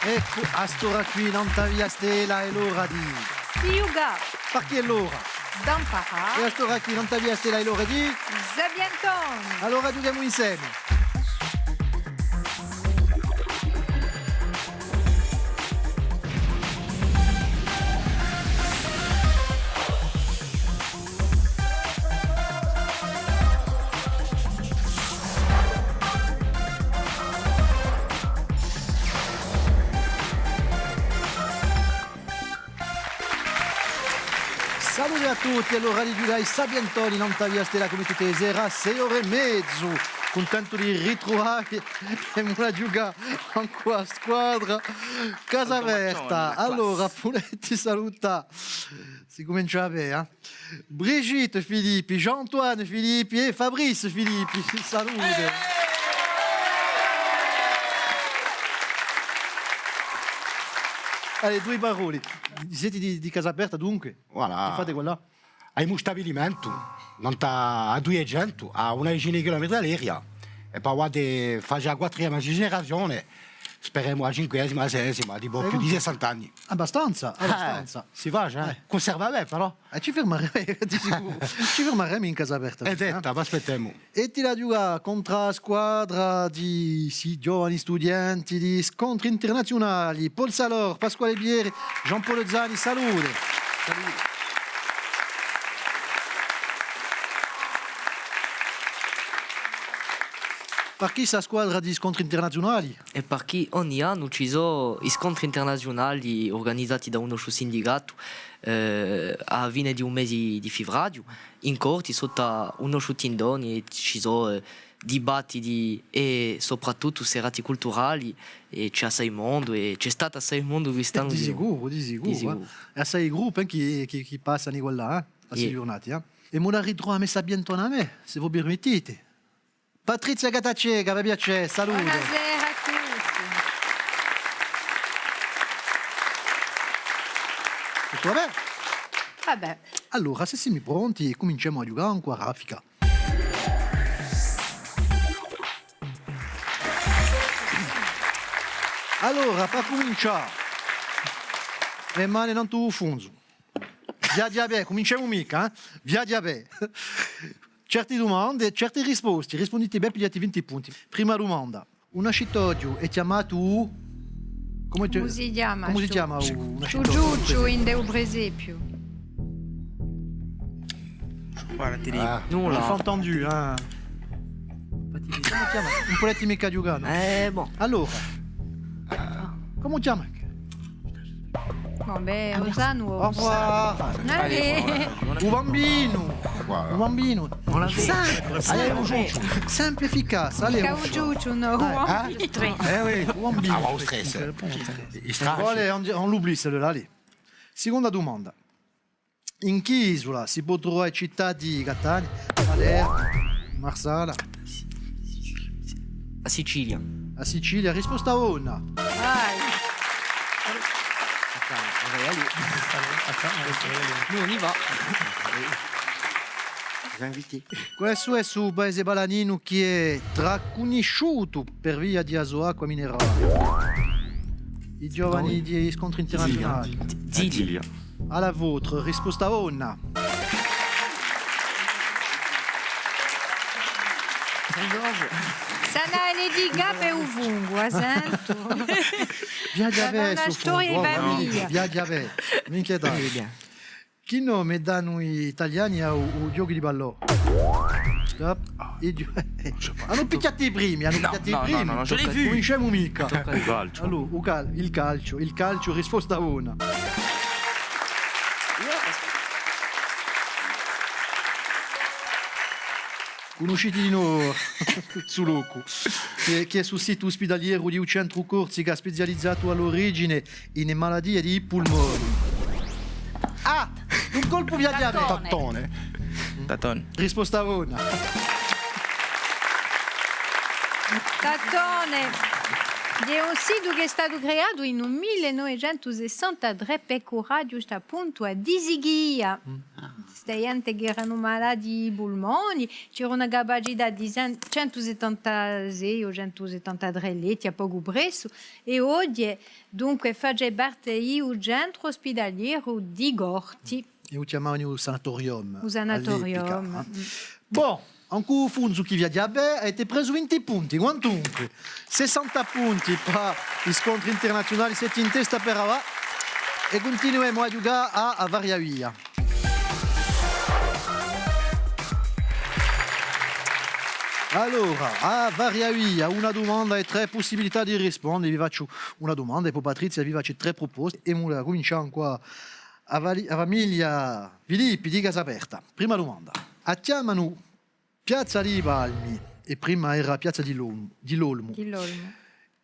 Ecco, a stora qui non via stella è l'ora di... Yuga, Perché è l'ora? Dampara, E a stora qui non via stella è l'ora di... Zabianton. Allora giochiamo insieme. Salve a tutti, allora di Giulia Sabiantoni, non via stella come tutte le sere a 6:30. Contento di ritrovare una Giulia con qua squadra Casa Verta. Allora, Puletti saluta, si comincia a bere. Brigitte Filippi, Jean-Antoine Filippi e Fabrice Filippi, salute. Allez, due parole. Siete di Casa Aperta dunque? Voilà. Che fate qua là? Abbiamo stabilimento, non a 200, a una decina di chilometri dall'area. E poi di fare la quattresima generazione, speriamo la cinquesima, la sestima, tipo più di 60 anni. Abbastanza. Si va, conserva bene però. Ci fermeremo, di sicuro. Ci fermeremo in Casa Aperta. È detta, aspettiamo. E ti la giuga contro la squadra di giovani studenti, di scontri internazionali. Paul Salor, Pasquale Bieri, Jean-Paul Zani, salute. Perché questa squadra di scontri internazionali? E perché ogni anno ci sono i scontri internazionali organizzati da uno sindacato a fine di un mese di febbraio, in corti sotto uno tindoni, ci sono dibattiti e soprattutto serate culturali e c'è assai mondo e c'è stato assai mondo quest'anno. Di sicuro. E assai gruppi che passano qua là, a queste giornate. E me la ritrovo a messa bientôt a me, se voi permettete. Patrizia Gatacega, va piacere, salute. Buonasera a tutti. Tutto bene? Vabbè, Allora, se siamo pronti, cominciamo a giocare ancora a raffica. Allora, per cominciare, le mani non tu funzo. Via diabè, cominciamo mica, via diabè. Certe domande, certe risposte. Rispondete bene, pigliate 20 punti. Prima domanda. Un ascitoggio è chiamato... Come si chiama? Come si chiama? Giugiucciu in Deu Presepio. Guarda, ti dico. Non Nulla. l'ho entendu, hein. Come chiama? Un po' di mica giocano. Bon. Allora, come chiama? Vabbè, Osanu. Au revoir. Allez. Un bambino. Un bambino. On l'avait. Semple efficace. Allez, Caugiucciu, no. oui, un bambino. Ah, ma stress. Bon, allez, on l'oublie celle-là. Allez. Seconda domanda. In che isola si può trovare città di Catania, Palermo, Marsala, A Sicilia. a Sicilia? Risposta 1. Vai. Nous on y va. Questo è su paese balanino che è traconosciuto per via di acqua minerale. I giovani di scontri internazionali. Ziglia. Alla vostra, risposta 1. Sana Lady Gape uvungu, asento. Via di Una adesso. storia di famiglia. Via di adesso. Non inquietate. Che nome danno gli italiani ai giochi di ballo? Stop. Hanno picchiato i primi, no, je l'ai vu. Cominciamo mica. Il calcio. Allora, il calcio, risposta 1. Conoscete di noi su Loco, che è sul sito ospedaliero di un centro Corsica specializzato all'origine in malattie di polmoni. Ah, un colpo via diabete. Tattone. Tatone. Risposta 1. Tattone. È un sito che è stato creato in 1963 per curaggio appunto a Disighia. queste gente che erano malati di polmoni, c'era una capacità di 176 o 173 letti a poco presso e oggi dunque fa parte del centro ospedaliero di Gorti. E lo chiamavano il sanatorium. Il sanatorium. all'epoca. Bon, ancora Funzu chi via Diabè ha preso 20 punti, quantunque 60 punti per gli scontri internazionali, 7 in testa per Ava e continuiamo a giocare a Variavia. Allora, a Variavia, una domanda e 3 possibilità di rispondere. Vi faccio una domanda e poi Patrizia vi faccio 3 proposte e cominciamo qua a famiglia Filippi di Casaperta. Prima domanda. Chiamano Piazza dei Palmi e prima era Piazza di Lolmo. Di Lolmo.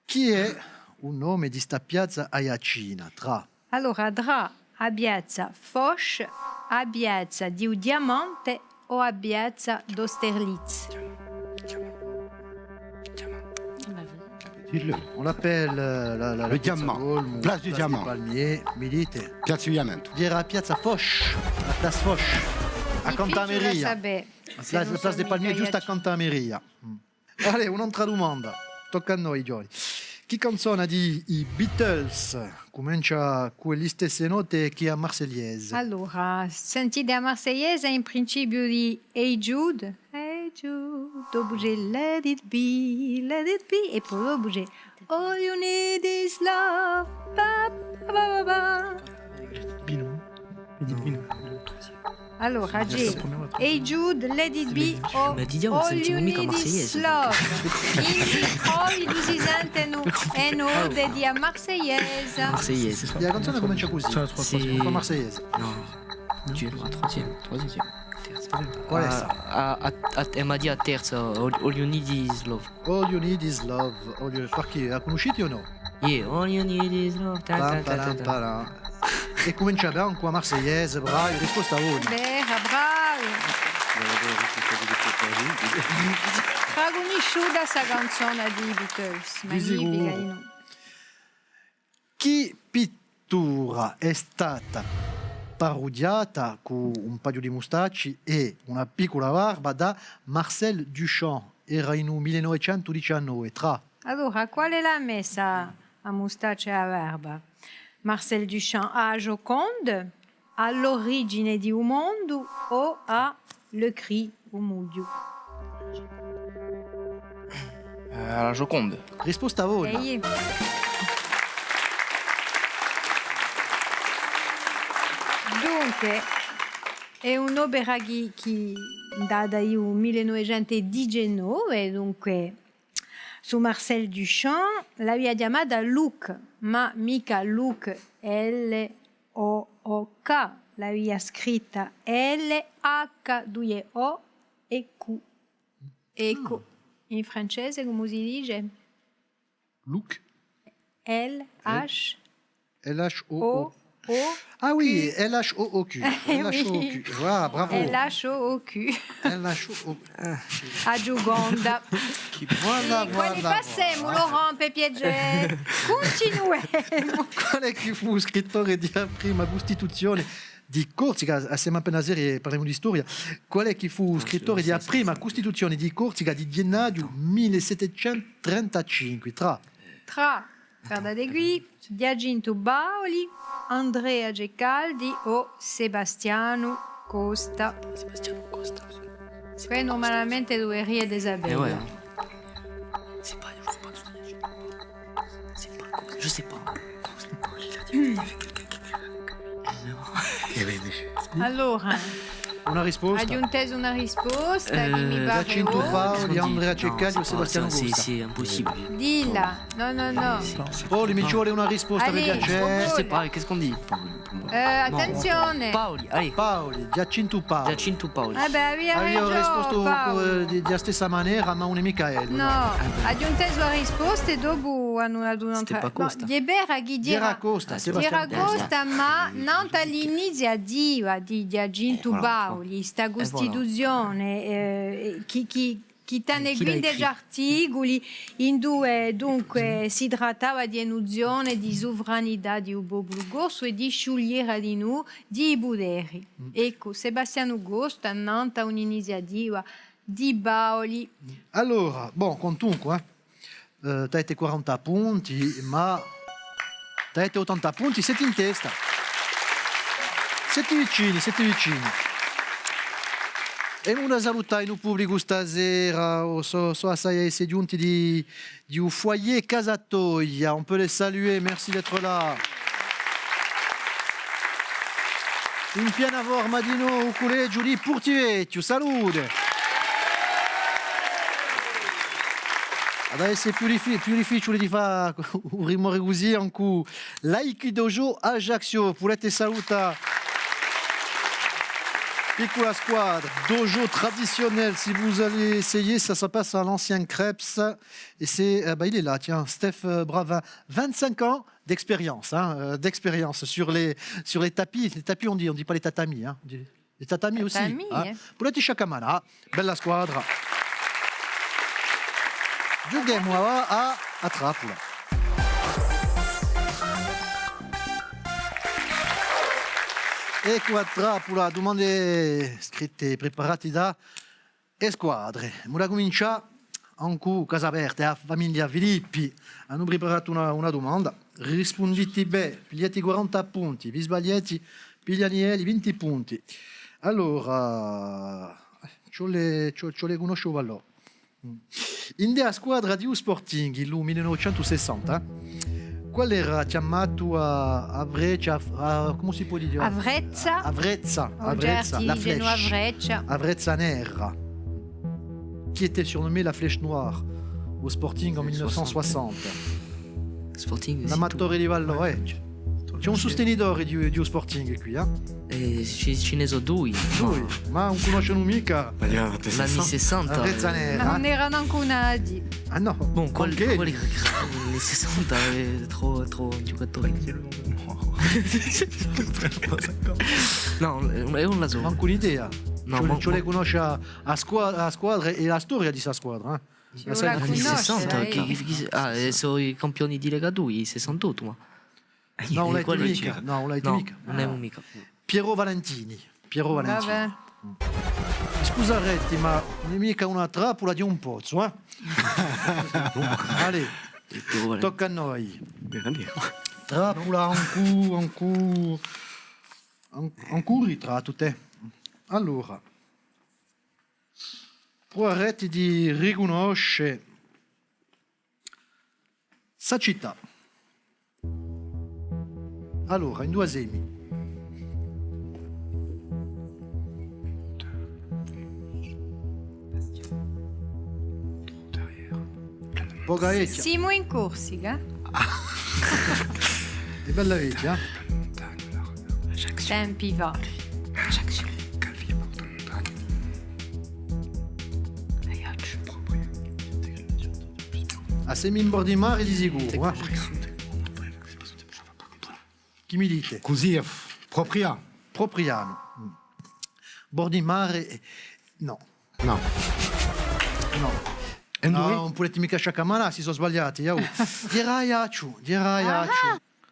Chi è un nome di sta piazza a Iacina? Tra Allora, tra a piazza Foch, a piazza di Diamante o a piazza d'Austerlitz? on l'appelle la Le piazza Diamant. Lolmo, Place du Diamant. dei Palmieri, mi dite? Piazza Viamento. Dirà Piazza Foch, la Place Foch, a Cantameria. La Place dei Palmieri giusto accanto a Meria. Allez, un'altra domanda. Tocca a noi, Giorgi. Chi canzone di i Beatles comincia con le stesse note che a Marseillaise? Allora, sentite a Marseillaise in principio di Hey Jude. Hey Jude, dopo c'è Let It Be, e poi dopo c'è All You Need Is Love. Ba, ba, ba, ba. Allora, c'è Hey Jude, Let It Be, o Ma diamo, All sentiamo You mica Need Is Marseillaise. Love. Quindi, poi si sentono e noi di a Marseillaise. Marseillaise. La canzone comincia così. Sì. Con Marseillaise. No, Dieu, la troisième. Qual è sta? Elle m'a dit à terza, all you need is love. All You Need Is Love. Perché la conoscete o no? Yeah, all you need is love. Pam, param, param. E comincia bene con la Marseillaise, bravi, risposta a voi. Beh, bravo. Conosciuta questa canzone di Beatles, magnifica. sicuro. Chi pittura è stata parodiata con un paio di mustacci e una piccola barba da Marcel Duchamp? Era in 1919 tra Allora, quale l'ha messa a mustaccia e a barba? Marcel Duchamp a Joconde, all'origine di un mondo o a Le Cri au Muglio? La Joconde. risposta a voi. Lei? Dunque, è un'opera che data nel 1919, dunque su Marcel Duchamp l'aveva chiamata Luc, ma mica Luc L-O-O-K, l'aveva scritta L-H-2-O e Q. Ecco, in francese come si dice? Luc L-H-O-O. L-H-O-O. Ah oui, L-H-O-O-Q. L-H-O-O-Q. Voilà, bravo. L-H-O-O-Q. L-H-O-O. A Giugonda. Voilà, Quali voilà. passiamo, Laurent Pepiaget? Continuiamo. Qual è che fu scrittore di prima Costituzione di Corsica? Siamo appena serie, parliamo di storia. Qual è che fu scrittore di prima Costituzione di Corsica di gennaio 1735? Tra Ferda d'Aiguille, Giacinto Baoli, Andrea Geccaldi o Sebastiano Costa. Poi normalmente dovrebbe Isabelle. ouais. C'est pas, je sais pas. Allora, una risposta. aggiuntese una risposta che mi pare Giacinto ora. Paoli, Andrea Ceccali o c'est Sebastiano pas ça, Costa? c'est impossible. Dilla, no. Poli, mi ci vuole una risposta per Allez, piacere. Je sais pas, qu'est-ce qu'on dit? Attenzione. Paoli, allez. Paoli, Giacinto Paoli. Giacinto Paoli. Vabbè, aveva Io ho risposto ragione, della stessa maniera, ma non è Michael. No, aggiuntese la risposta e dopo hanno dato un'altra. C'était pas Costa. Diebera chi Era Costa, Sebastiano Era Costa, ma non all'inizio di Giacinto voilà, Bauli, sta Costituzione, chi Chi tane Chi l'ha degli scritto? articoli in due dunque si trattava di enuzione di sovranità di Ubo Bulgoso e di scegliere di noi di Buderi. Ecco, Sebastiano Ugosto a Nantes un'iniziativa di Baoli. Allora, bon, comunque, tu hai 40 punti, ma tu hai 80 punti, siete in testa. Siete vicini, siete vicini. E una saluta in pubblico stasera, so assai essere giunti di un foyer Casatoia. On peut les saluer, merci d'être là. In piena forma di nuovo un collegio di Portivecchio, salute. Adesso è più difficile di fare un rumore così in cui l'Aikidojo Ajaccio, volete salutare piccola squadra, dojo traditionnel, si vous allez essayer, ça se passe à l'ancien Krebs, et c'est, il est là, tiens, Steph Bravin, 25 ans d'expérience, d'expérience sur les tapis. Les tapis, on dit pas les tatamis, hein, on dit les tatamis aussi. Tatami, Volete Shakamana, bella squadra. Giochiamo a trappola. Ecco a trappola, domande scritte preparate da squadre. Ora comincia anche casa aperta, la famiglia Filippi. Hanno preparato una domanda. Rispondete bene, pigliate 40 punti, vi sbagliate, pigliate 20 punti. Allora, ce le conoscevo allora. In della squadra di Sporting, il 1960, qual era chiamato a Vreccia, come si può dire? Avrezza. Avrezza, Oggetti la di flèche. Avreccia. Avrezza Nera, qui était surnommée la Flèche Noire au Sporting en 1960. Sporting. L'amatore di Valloreccio. C'è un sostenitore di Sporting qui, Ce ne sono due. Lui, ma non conoscono mica Negli anni 60. Avrezza Ma Nera. non erano ancora nati. Ah no, Bon, con quelli che? negli 60 troppo giocatori. No, è un laso. Manco un'idea. No, Ce le conosce a squadra e la storia di sta squadra. Ci La vuole sai- la Anni conoscere, 60, lei. sono i campioni di Lega 2, 68, ma... No, non l'hai Quello mica. c'era. No, non l'hai No, mica. non è un mica. Piero Valentini. Piero Valentini. Vabbè. Scusa Retti, ma non è mica una trappola di un pozzo, eh? Allez, tocca a noi. Trappola, un ritratto te. Allora, Retti di riconoscere sa città. Allora, in due semi. Pogaecchia. Siamo in Corsica. È bella vecchia. Tempi va. A semi in bordo di mare di sicuro. Chi mi dite? Così, propria. Propriano. Bordo di mare. No. No. No. E noi? Non potete mica sciacamana, si sono sbagliati. Diraiaccio.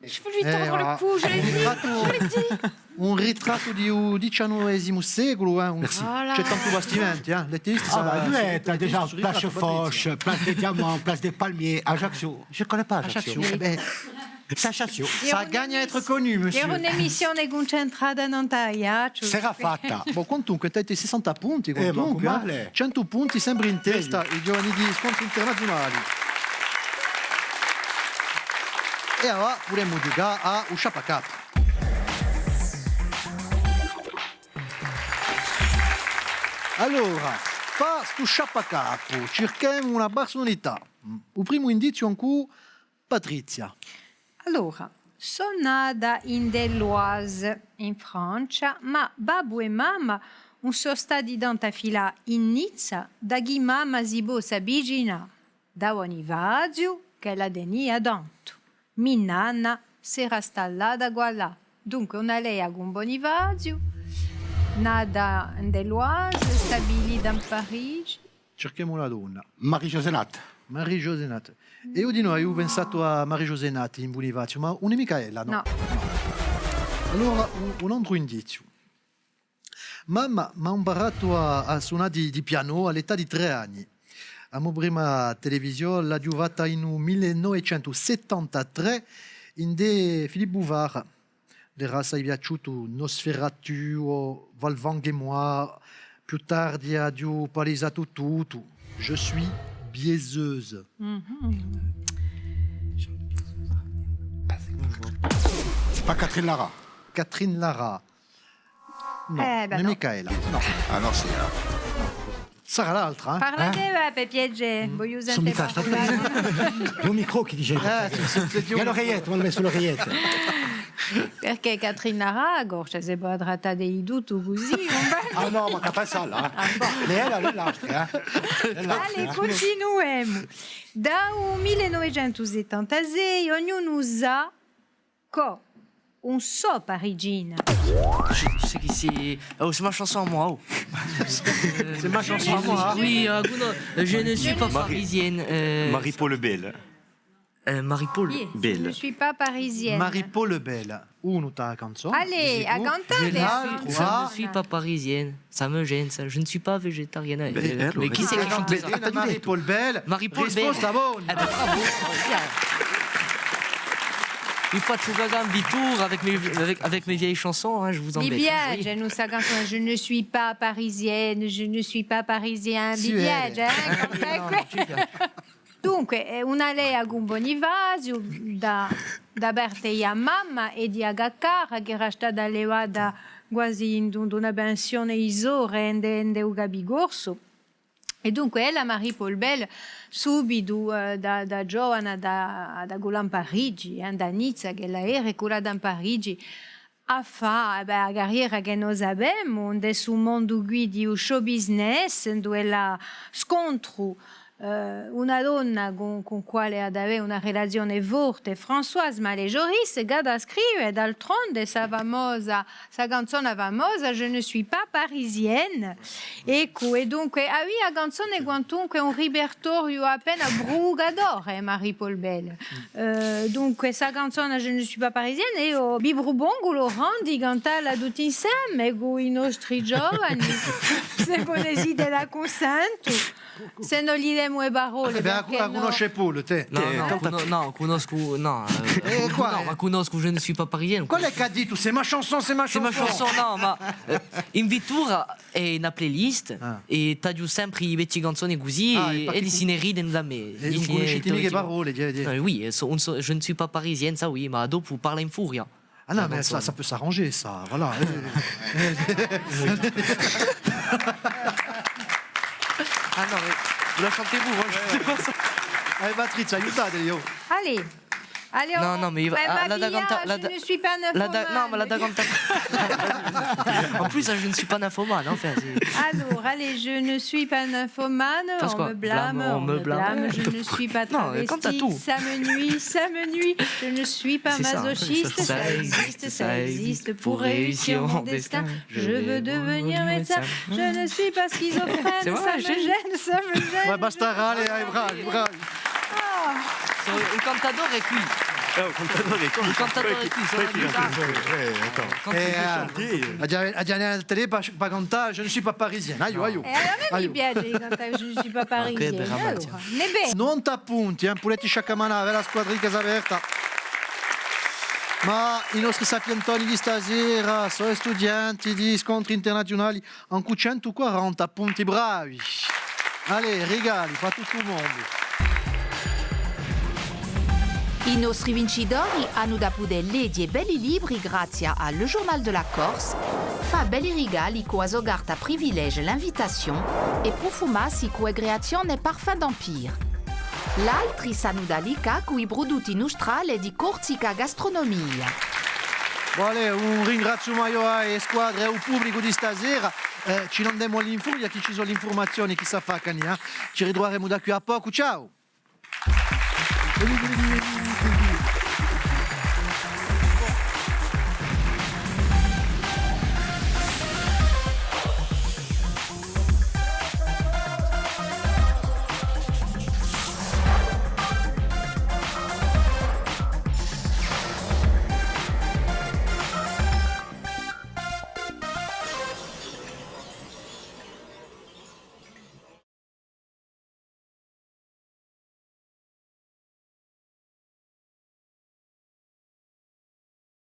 Je veux lui tordre voilà. le cou, je l'ai dit. Un ritratto di XIX secolo, Voilà. c'è tanto bastimenti, le teste. Ah bah ouais, t'as déjà Place Foch, Place des Diamants, Place des Palmiers, Ajaccio. Je connais pas Ajaccio. C'est Ajaccio. Ça gagne à être connu, monsieur. Era un'emissione concentrata non tagliaccio. Sarà fatta. Bon, comunque, tu hai 60 punti, ma comunque, male. 100 punti, sempre in testa i giovani di scontri internazionali. E ora potremmo giocare a Usciapa Cup. Allora, fa sto Usciapa Cup, cerchiamo una personalità. Il primo indizio è ancora Patrizia. Allora, sono nata in Deloise, in Francia, ma babbo e mamma sono stati danta fila in Nizza, da chi mamma si bossa vicina, da Onivazio, che la denia tanto. Mia nonna si era installata qua là. Dunque, una lei a Bonivazio, nata in Deloise, stabilita in Parigi, cerchiamo la donna. Marie-José Nat. Marie-José Nat. E io di noi ho pensato a Marie-José Nat in Bonifacio, ma non è Micaela, no? No. Allora, un altro indizio. Mamma mi ha imparato a suonare di piano all'età di 3 anni. La mia prima televisione l'ha giocata in 1973 in de Philippe Bouvard. Le razza è piaciuto Nosferatu o Valvang et moi. Più tardi ha giù palesato tutto. Je suis biaiseuse. C'est pas Catherine Lara. Catherine Lara. No, ben non è no. Micaela. No, Ah non, c'est... sarà l'altra. Eh? Parlate per piacere, voglio Son micro, sentire J'ai un micro qui dit j'ai... Il y a l'oreillette, on le met sur l'oreillette. Perché Catherine Lara, gorcia se può trattare di tutto così, non va? Ah non, ma pas ça là. Mais elle est là, Allez, continuiamo. Da 1976 ognuno usa un so parigina. Je sais qui c'est. Oh, c'est ma chanson à moi. Oh. C'est ma chanson à moi. Oui, je ne suis pas parisienne. Marie-Paul Belle. Marie-Paul. Je Belle. ne suis pas parisienne. Marie-Paul Belle. Uno ta canzone. Allez, a Je cantare. ne suis pas parisienne. Ça me gêne, ça. Je ne suis pas végétarienne. Mais qui c'est qui chante ça Marie-Paul Belle. Marie-Paul Belle. Risposta buona. Ah ben, bravo. Une fois de un tour avec mes vieilles chansons, hein, je vous Mi embête. piace, Oui. non sa canzone, je ne suis pas parisienne, je ne suis pas parisien, mi Sì, piace, Dunque, una lei a Bonifacio, da Bertei a mamma e di Agacara, che era stata allevata quasi in una pensione isore in Gabigorso. E dunque la Marie-Paul Belle subito da giovane da Golan Parigi, da Nizza che la era curata in Parigi a fare la carriera che noi abbiamo nel mondo di show business dove la scontro una donna con quale ad avere una relazione forte, Françoise Maléjoris, che scrive d'altronde sa canzone famosa Je ne suis pas parisienne. Ecco, e dunque la canzone quantunque un repertorio appena brugadore, Marie-Paul Belle. Dunque, sa canzone Je ne suis pas parisienne e io Bibru Bongo lo randi cantarla tutti insieme con i nostri giovani, se volessi della consento. Se non gli diamo le parole, La perché no? conosce Paul, te. Conosco, no, quoi? no, ma conosco, je ne suis pas parisienne. Qual è che ha detto? C'est ma chanson, c'est ma C'est chanson. ma chanson, no, ma in vittura è una playlist e taglio sempre i vecchi canzoni così e li si ne ridono da me. E non conoscete mica le parole. Oui, je ne suis pas parisienne, ça oui, ma dopo parla in furia. Ah non, mais ça peut s'arranger, ça. Voilà. Ah non, mais vous la chantez vous, moi je sais pas ça. Allez, Patrice, aiutate io. Allez. Allez, Non, mais la je ne suis pas nymphomane. Non, mais la daganta. En plus, je ne suis pas nymphomane, enfin. Alors, allez, je ne suis pas nymphomane, Parce on quoi me blâme, on me blâme, je ne suis pas Non, quand t'as travestie, tout. ça me nuit, je ne suis pas C'est ça, masochiste, ça existe, pour réussir mon destin, je veux devenir médecin, je ne suis pas schizophrène, C'est vrai, ça me gêne. Ouais, basta, allez, bravi, bravi. Un cantador è qui. Un cantador è qui, sono A Gianni al télé, pas cantare, je ne suis pas parisienne. Aio. E a me mi piace cantare, je ne suis pas parisienne, allora, ne bene. Non t'appunti, puletti sciaccamanà, la squadrica aperta. Ma i nostri sapientoni di stasera sono studenti di scontri internazionali con 140 punti bravi. Allez, regali, fa tutto il mondo. I nostri vincitori hanno da poter leggere belli libri grazie al Journal de la Corse, fa belli regali con azogarta privilege l'invitation e profumarsi con creazione parfum d'Empire. L'altri sanno da lica con i prodotti nostrali di Corsica Gastronomia. Vale, un ringraziamento alle squadre e al pubblico di stasera. Ci rendiamo all'infuria, chi ci sono le informazioni, chi sa fa cani. Ci ritroveremo da qui a poco. Ciao!